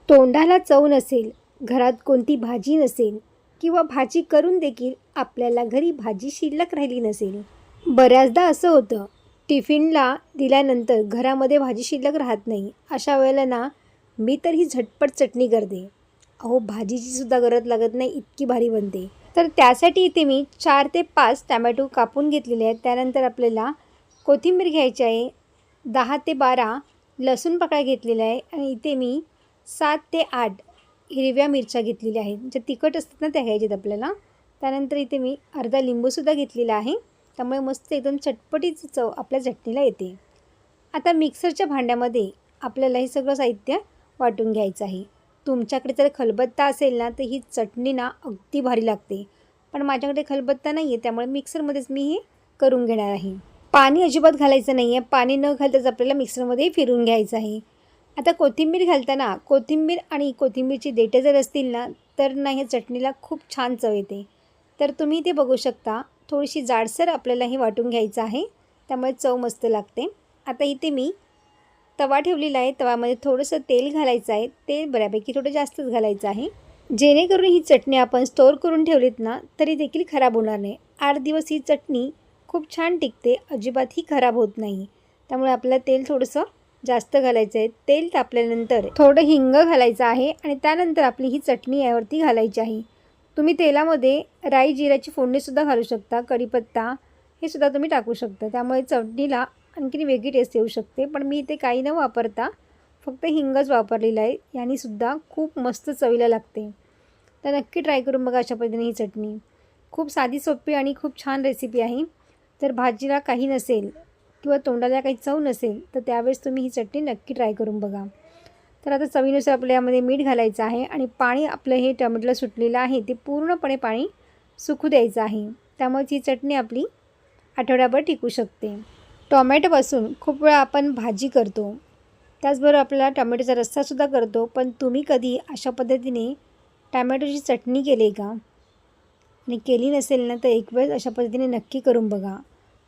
तोंडाला चव नसेल, घरात कोणती भाजी नसेल किंवा भाजी करून देखील आपल्याला घरी भाजी शिल्लक राहिली नसेल. बऱ्याचदा असं होतं, टिफिनला दिल्यानंतर घरामध्ये भाजी शिल्लक राहत नाही. अशा वेळेला ना मी तर ही झटपट चटणी करते. अहो, भाजीची सुद्धा गरज लागत नाही, इतकी भारी बनते. तर त्यासाठी इथे मी 4 ते 5 टमॅटो कापून घेतलेले आहेत. त्यानंतर आपल्याला कोथिंबीर घ्यायची आहे. 10 ते 12 लसूण पाकळ्या घेतलेल्या आहे आणि इथे मी 7 ते 8 हिरव्या मिरच्या घेतलेल्या आहेत. ज्या तिखट असतात ना त्या घ्यायच्यात आपल्याला. त्यानंतर इथे मी अर्धा लिंबूसुद्धा घेतलेला आहे. त्यामुळे मस्त एकदम चटपटीची चव आपल्या चटणीला येते. आता मिक्सरच्या भांड्यामध्ये आपल्याला हे सगळं साहित्य वाटून घ्यायचं आहे. तुमच्याकडे जर खलबत्ता असेल ना तर ही चटणी ना अगदी भारी लागते. पण माझ्याकडे खलबत्ता नाही आहे, त्यामुळे मिक्सरमध्येच मी हे करून घेणार आहे. पाणी अजिबात घालायचं नाही आहे. पाणी न घालताच आपल्याला मिक्सरमध्ये फिरून घ्यायचं आहे. आता कोथिंबीर घालताना कोथिंबीर आणि कोथिंबीरची देठं जर असतील ना तर ना ह्या चटणीला खूप छान चव येते. तर तुम्ही ते बघू शकता. थोडीशी जाडसर आपल्याला हे वाटून घ्यायचं आहे, त्यामुळे चव मस्त लागते. आता इथे मी तवा ठेवलेला आहे. तव्यामध्ये थोडंसं तेल घालायचं आहे. तेल बऱ्यापैकी थोडं जास्तच घालायचं आहे, जेणेकरून ही चटणी आपण स्टोअर करून ठेवलीत ना तरी देखील खराब होणार नाही. 8 दिवस ही चटणी खूप छान टिकते, अजिबातही खराब होत नाही. त्यामुळे आपल्याला तेल थोडंसं जास्त घालायचं आहे. तेल तापल्यानंतर थोडं हिंग घालायचं आहे आणि त्यानंतर आपली ही चटणी यावरती घालायची आहे. तुम्ही तेलामध्ये राई जिऱ्याची फोडणीसुद्धा घालू शकता. कढीपत्ता हे सुद्धा तुम्ही टाकू शकता. त्यामुळे चटणीला आणखीन वेगळी टेस्ट येऊ शकते. पण मी इथे काही न वापरता फक्त हिंगच वापरलेला आहे. यानेसुद्धा खूप मस्त चवीला लागते. तर नक्की ट्राय करून बघा अशा पद्धतीने ही चटणी. खूप साधी सोपी आणि खूप छान रेसिपी आहे. जर भाजीला काही नसेल किंवा तोंडाला काही चव नसेल तर त्यावेळेस तुम्ही ही चटणी नक्की ट्राय करून बघा. तर आता चवीनुसार आपल्या यामध्ये मीठ घालायचं आहे आणि पाणी आपलं हे टोमॅटोला सुटलेलं आहे ते पूर्णपणे पाणी सुकू द्यायचं आहे. त्यामुळे ही चटणी आपली आठवड्याभर टिकू शकते. टोमॅटोपासून खूप वेळा आपण भाजी करतो, त्याचबरोबर आपल्याला टोमॅटोचा रस्सासुद्धा करतो. पण तुम्ही कधी अशा पद्धतीने टोमॅटोची चटणी केली आहे का? आणि केली नसेल ना तर एक वेळ अशा पद्धतीने नक्की करून बघा.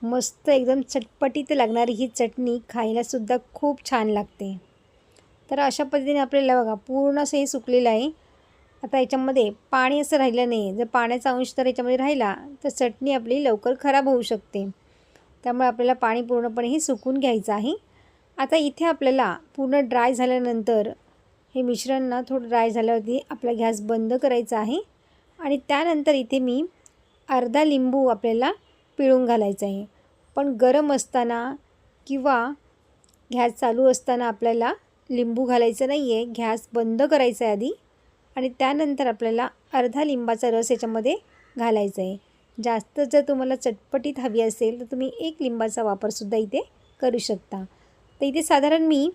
मस्त एकदम चटपटीत लागणारी ही चटणी खायलासुद्धा खूप छान लागते. तर अशा पद्धतीने आपल्याला बघा पूर्ण असं हे सुकलेलं आहे. आता याच्यामध्ये पाणी असं राहिलं नाही. जर पाण्याचा अंश तर याच्यामध्ये राहिला तर चटणी आपली लवकर खराब होऊ शकते. त्यामुळे आपल्याला पाणी पूर्णपणे हे सुकून घ्यायचं आहे. आता इथे आपल्याला पूर्ण ड्राय झाल्यानंतर हे मिश्रण ना थोडं ड्राय झाल्यावरती आपला गॅस बंद करायचा आहे आणि त्यानंतर इथे मी अर्धा लिंबू आपल्याला पिळून घालायचं आहे. पण गरम असताना किंवा गॅस चालू असताना आपल्याला लिंबू घालायचं नाही आहे. गॅस बंद करायचा आहे आधी आणि त्यानंतर आपल्याला अर्धा लिंबाचा रस याच्यामध्ये घालायचा आहे. जास्त जर तुम्हाला चटपटीत हवी असेल तर तुम्ही 1 लिंबाचा वापरसुद्धा इथे करू शकता. तर इथे साधारण मी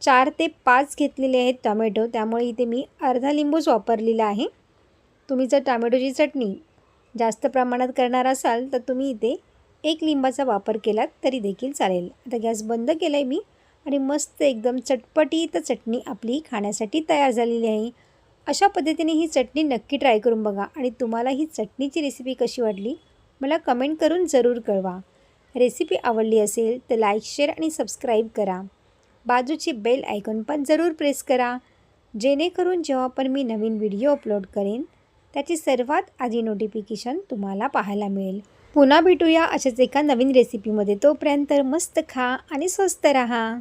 4 ते 5 घेतलेले आहेत टोमॅटो, त्यामुळे इथे मी अर्धा लिंबूच वापरलेला आहे. तुम्ही जर टोमॅटोची चटणी जास्त प्रमाणात करणार असाल तर तुम्ही इथे 1 लिंबाचा वापर केलात तरी देखील चालेल. आता गॅस बंद केला आहे मी आणि मस्त एकदम चटपटीत चटणी आपली खाण्यासाठी तयार झालेली आहे. अशा पद्धतीने ही चटणी नक्की ट्राय करून बघा आणि तुम्हाला ही चटणीची रेसिपी कशी वाटली मला कमेंट करून जरूर कळवा. रेसिपी आवडली असेल तर लाईक, शेअर आणि सबस्क्राईब करा. बाजूची बेल आयकॉन पण जरूर प्रेस करा, जेणेकरून जेव्हा पण मी नवीन व्हिडिओ अपलोड करेन त्याची सर्वात आधी नोटिफिकेशन तुम्हाला पाहायला मिळेल. पुन्हा भेटूया अशाच एका नवीन रेसिपीमध्ये. तोपर्यंत मस्त खा आणि स्वस्त राहा.